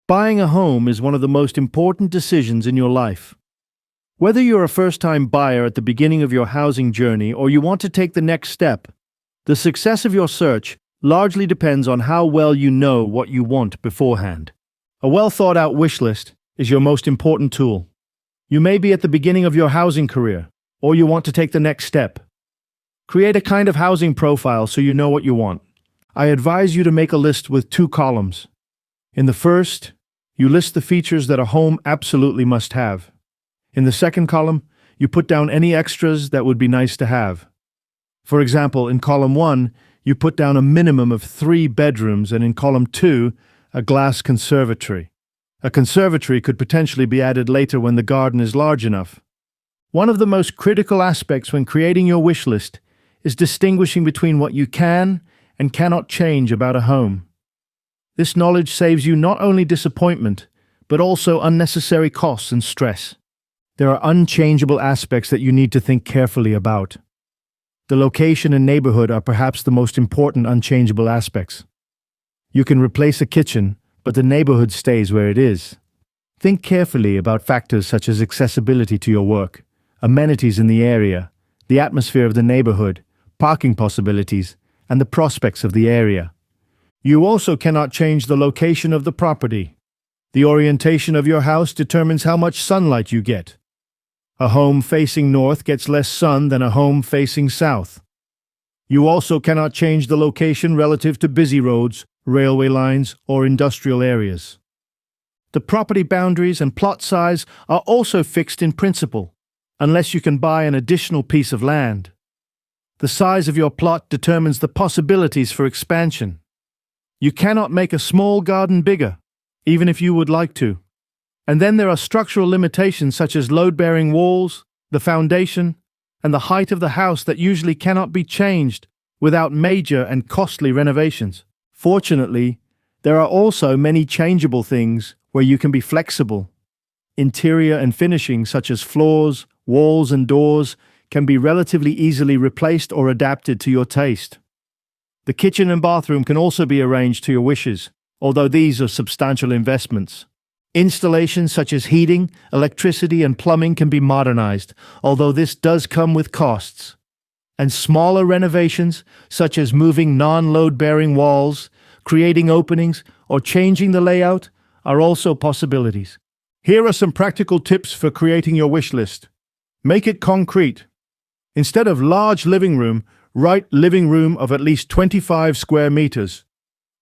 Buying a home is one of the most important decisions in your life. Whether you're a first-time buyer at the beginning of your housing journey or you want to take the next step, the success of your search largely depends on how well you know what you want beforehand. A well-thought-out wish list is your most important tool. You may be at the beginning of your housing career, or you want to take the next step. Create a kind of housing profile so you know what you want. I advise you to make a list with 2 columns. In the first, you list the features that a home absolutely must have. In the second column, you put down any extras that would be nice to have. For example, in column 1, you put down a minimum of 3 bedrooms, and in column 2, a glass conservatory. A conservatory could potentially be added later when the garden is large enough. One of the most critical aspects when creating your wish list is distinguishing between what you can and cannot change about a home. This knowledge saves you not only disappointment, but also unnecessary costs and stress. There are unchangeable aspects that you need to think carefully about. The location and neighborhood are perhaps the most important unchangeable aspects. You can replace a kitchen, but the neighborhood stays where it is. Think carefully about factors such as accessibility to your work, amenities in the area, the atmosphere of the neighborhood, parking possibilities, and the prospects of the area. You also cannot change the location of the property. The orientation of your house determines how much sunlight you get. A home facing north gets less sun than a home facing south. You also cannot change the location relative to busy roads, railway lines, or industrial areas. The property boundaries and plot size are also fixed in principle, unless you can buy an additional piece of land. The size of your plot determines the possibilities for expansion. You cannot make a small garden bigger, even if you would like to. And then there are structural limitations such as load-bearing walls, the foundation, and the height of the house that usually cannot be changed without major and costly renovations. Fortunately, there are also many changeable things where you can be flexible. Interior and finishing such as floors, walls, and doors can be relatively easily replaced or adapted to your taste. The kitchen and bathroom can also be arranged to your wishes, although these are substantial investments. Installations such as heating, electricity, and plumbing can be modernized, although this does come with costs. And smaller renovations, such as moving non-load-bearing walls, creating openings, or changing the layout, are also possibilities. Here are some practical tips for creating your wish list. Make it concrete. Instead of large living room, write living room of at least 25 square meters.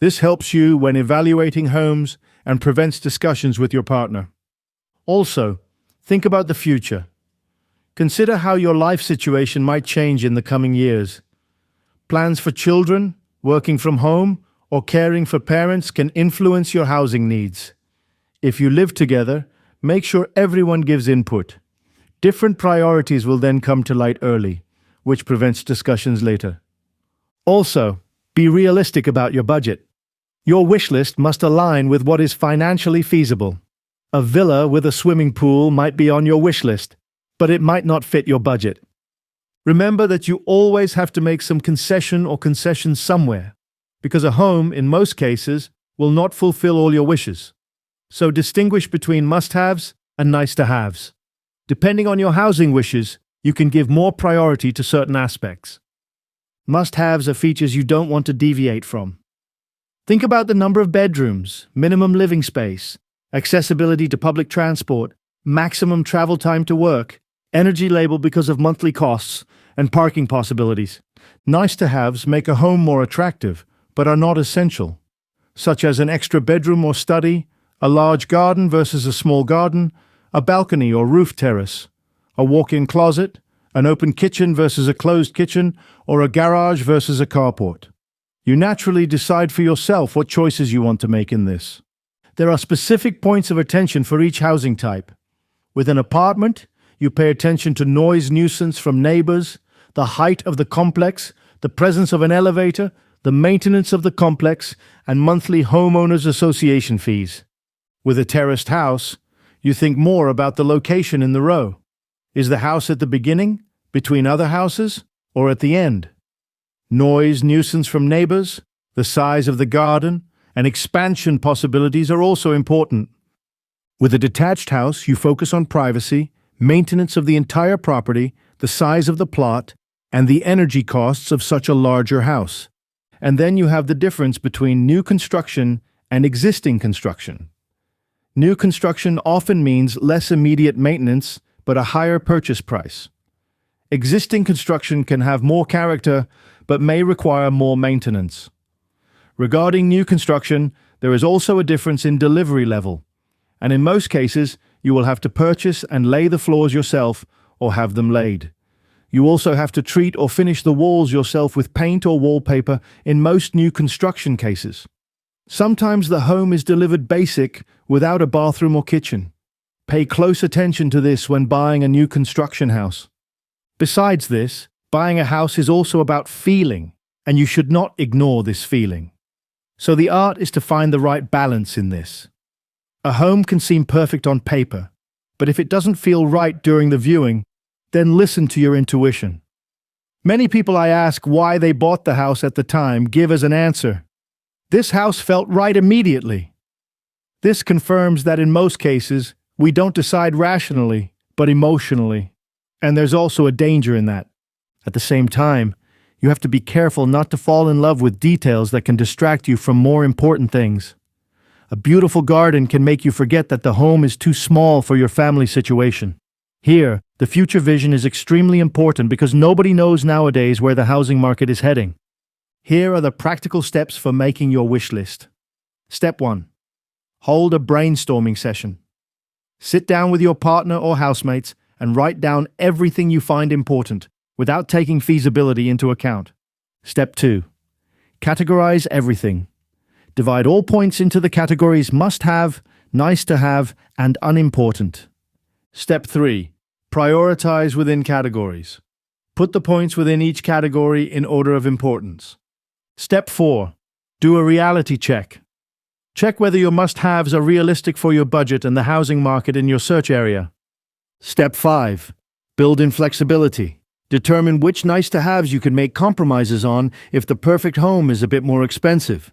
This helps you when evaluating homes and prevents discussions with your partner. Also, think about the future. Consider how your life situation might change in the coming years. Plans for children, working from home, or caring for parents can influence your housing needs. If you live together, make sure everyone gives input. Different priorities will then come to light early, which prevents discussions later. Also, be realistic about your budget. Your wish list must align with what is financially feasible. A villa with a swimming pool might be on your wish list, but it might not fit your budget. Remember that you always have to make some concessions somewhere, because a home, in most cases, will not fulfill all your wishes. So distinguish between must-haves and nice-to-haves. Depending on your housing wishes, you can give more priority to certain aspects. Must-haves are features you don't want to deviate from. Think about the number of bedrooms, minimum living space, accessibility to public transport, maximum travel time to work, energy label because of monthly costs, and parking possibilities. Nice-to-haves make a home more attractive, but are not essential, such as an extra bedroom or study, a large garden versus a small garden, a balcony or roof terrace, a walk-in closet, an open kitchen versus a closed kitchen, or a garage versus a carport. You naturally decide for yourself what choices you want to make in this. There are specific points of attention for each housing type. With an apartment, you pay attention to noise nuisance from neighbors, the height of the complex, the presence of an elevator, the maintenance of the complex, and monthly homeowners association fees. With a terraced house, you think more about the location in the row. Is the house at the beginning, between other houses, or at the end? Noise nuisance from neighbors, the size of the garden, and expansion possibilities are also important. With a detached house, you focus on privacy, maintenance of the entire property, the size of the plot, and the energy costs of such a larger house. And then you have the difference between new construction and existing construction. New construction often means less immediate maintenance, but a higher purchase price. Existing construction can have more character, but may require more maintenance. Regarding new construction, there is also a difference in delivery level, and in most cases, you will have to purchase and lay the floors yourself or have them laid. You also have to treat or finish the walls yourself with paint or wallpaper in most new construction cases. Sometimes the home is delivered basic, without a bathroom or kitchen. Pay close attention to this when buying a new construction house. Besides this, buying a house is also about feeling, and you should not ignore this feeling. So the art is to find the right balance in this. A home can seem perfect on paper, but if it doesn't feel right during the viewing, then listen to your intuition. Many people I ask why they bought the house at the time give as an answer, "This house felt right immediately." This confirms that in most cases, we don't decide rationally, but emotionally. And there's also a danger in that. At the same time, you have to be careful not to fall in love with details that can distract you from more important things. A beautiful garden can make you forget that the home is too small for your family situation. Here, the future vision is extremely important because nobody knows nowadays where the housing market is heading. Here are the practical steps for making your wish list. Step 1. Hold a brainstorming session. Sit down with your partner or housemates and write down everything you find important, without taking feasibility into account. Step 2. Categorize everything. Divide all points into the categories must-have, nice-to-have, and unimportant. Step 3. Prioritize within categories. Put the points within each category in order of importance. Step 4. Do a reality check. Check whether your must-haves are realistic for your budget and the housing market in your search area. Step 5. Build in flexibility. Determine which nice-to-haves you can make compromises on if the perfect home is a bit more expensive.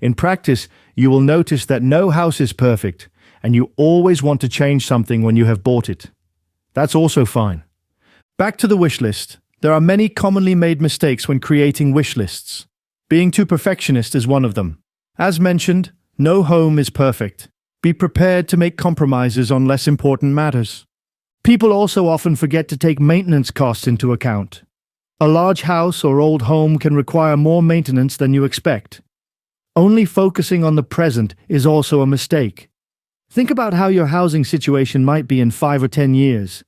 In practice, you will notice that no house is perfect, and you always want to change something when you have bought it. That's also fine. Back to the wish list. There are many commonly made mistakes when creating wish lists. Being too perfectionist is one of them. As mentioned, no home is perfect. Be prepared to make compromises on less important matters. People also often forget to take maintenance costs into account. A large house or old home can require more maintenance than you expect. Only focusing on the present is also a mistake. Think about how your housing situation might be in 5 or 10 years.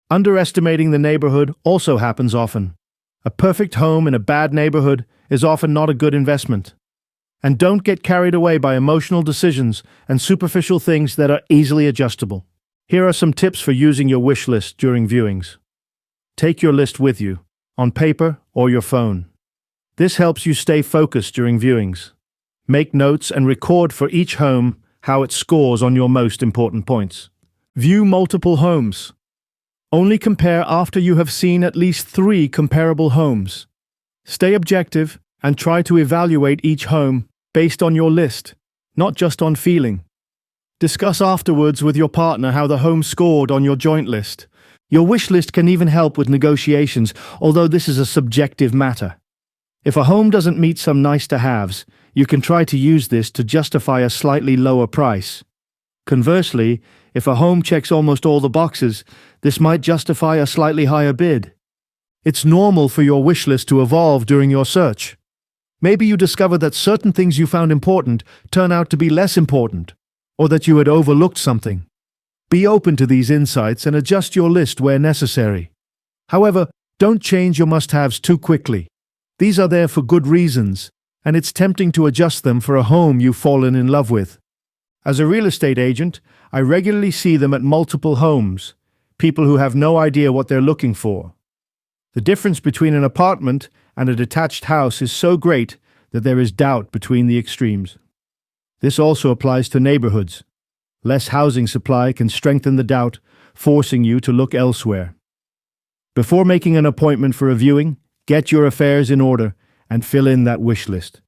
Underestimating the neighborhood also happens often. A perfect home in a bad neighborhood is often not a good investment. And don't get carried away by emotional decisions and superficial things that are easily adjustable. Here are some tips for using your wish list during viewings. Take your list with you, on paper or your phone. This helps you stay focused during viewings. Make notes and record for each home how it scores on your most important points. View multiple homes. Only compare after you have seen at least 3 comparable homes. Stay objective and try to evaluate each home based on your list, not just on feeling. Discuss afterwards with your partner how the home scored on your joint list. Your wish list can even help with negotiations, although this is a subjective matter. If a home doesn't meet some nice-to-haves, you can try to use this to justify a slightly lower price. Conversely, if a home checks almost all the boxes, this might justify a slightly higher bid. It's normal for your wish list to evolve during your search. Maybe you discover that certain things you found important turn out to be less important, or that you had overlooked something. Be open to these insights and adjust your list where necessary. However, don't change your must-haves too quickly. These are there for good reasons, and it's tempting to adjust them for a home you've fallen in love with. As a real estate agent, I regularly see them at multiple homes, people who have no idea what they're looking for. The difference between an apartment and a detached house is so great that there is doubt between the extremes. This also applies to neighborhoods. Less housing supply can strengthen the doubt, forcing you to look elsewhere. Before making an appointment for a viewing, get your affairs in order and fill in that wish list.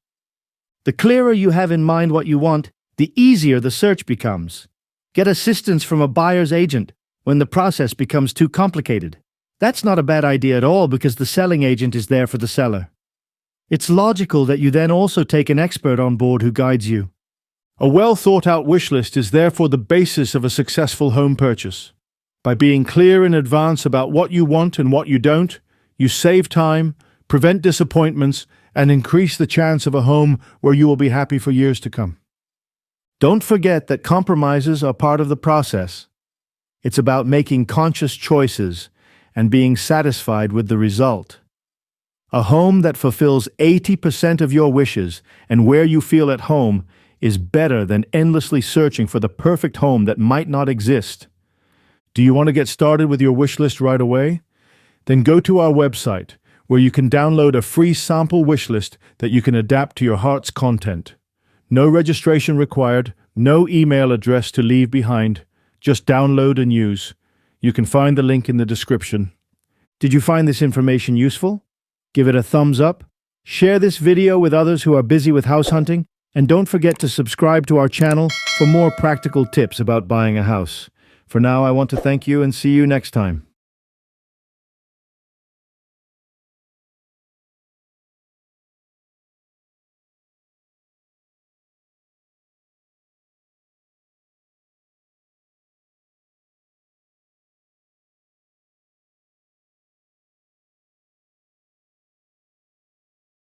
The clearer you have in mind what you want, the easier the search becomes. Get assistance from a buyer's agent when the process becomes too complicated. That's not a bad idea at all because the selling agent is there for the seller. It's logical that you then also take an expert on board who guides you. A well-thought-out wish list is therefore the basis of a successful home purchase. By being clear in advance about what you want and what you don't, you save time, prevent disappointments, and increase the chance of a home where you will be happy for years to come. Don't forget that compromises are part of the process. It's about making conscious choices and being satisfied with the result. A home that fulfills 80% of your wishes and where you feel at home is better than endlessly searching for the perfect home that might not exist. Do you want to get started with your wish list right away? Then go to our website, where you can download a free sample wish list that you can adapt to your heart's content. No registration required, no email address to leave behind. Just download and use. You can find the link in the description. Did you find this information useful? Give it a thumbs up, share this video with others who are busy with house hunting, and don't forget to subscribe to our channel for more practical tips about buying a house. For now, I want to thank you and see you next time.